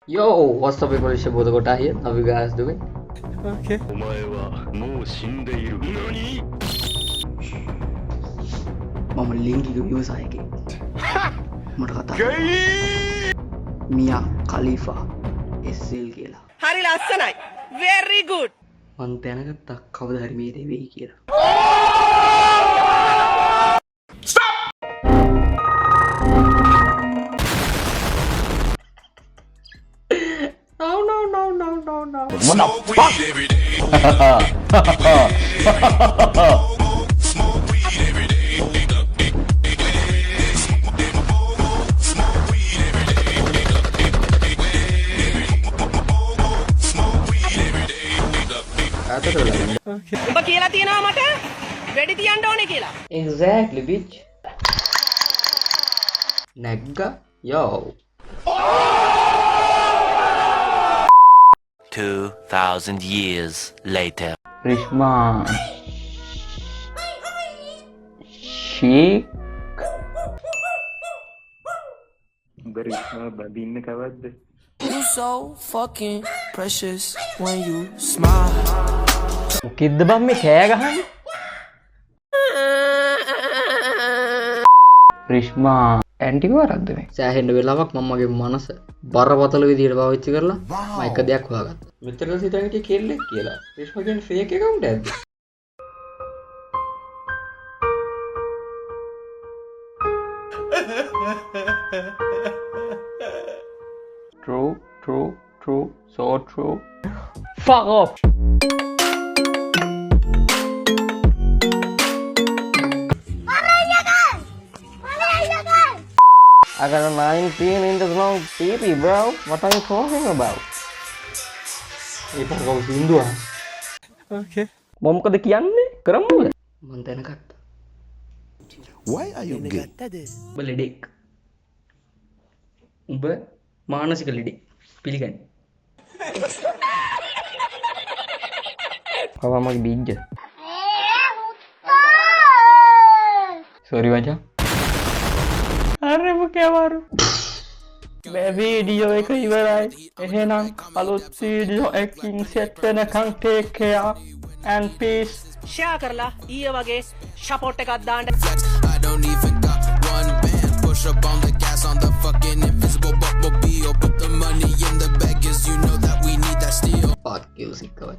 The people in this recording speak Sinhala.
Yo, what's up people? It's your boy Kota here. How you guys doing? Okay. お前はもう死んでいる。何 මම ලිංගික ව්‍යවසායකයෙක්. මට කතා මියා කලීෆා SL කියලා. හරි ලස්සනයි. very good. මං දැනගත්තා කවදා හරි මේ දේ වෙයි කියලා. No. What the fuck? උඹ කියලා තියෙනවා මට වෙඩි තියන්න ඕනේ කියලා. Exactly, bitch. Nagga, yo. 2,000 years later. Rishma. Sheik. බරිස්මා බඳින්න කවද්ද? You so fucking precious when you smile. මොකෙද්ද බම් මේ කෑ ගහන්නේ? රිෂ්මා ඇන්ටි වරද්ද මේ? සෑහෙන්න වෙලාවක් මම මගේ මනස බරපතල විදිහට පාවිච්චි කරලා මම එක දෙයක් හොයාගත්තා. මෙතන සිතන් හිටිය කෙල්ලෙක් කියලා. රිෂ්මා කියන්නේ ෆේක් account එකක්ද? True, so true. Fuck off. I got a 19 inches long TV, bro. What are you talking about? ඒ පරකව සින්දුවා. Okay. මොකද කියන්නේ? කරමුද? මං දැනගත්තා. Why are you gay? උඹ ලෙඩෙක්. උඹ මානසික ලෙඩෙක්. පිළිගන්න. කවා මගේ බිජ්ජ. Sorry මචං. අර මොකේ වරු. මේ වීඩියෝ එක ඉවරයි. එහෙනම් අලුත් වීඩියෝ එකකින් සෙට් වෙනකන් take care and peace. Share කරලා ඊයේ වගේ සපෝට් එකක් දාන්න. I don't even got one band. Push up on the gas on the fucking invisible bumblebee. Put the money in the bag, 'cause you know that we need that steel. Fuck you, සික්කවයි.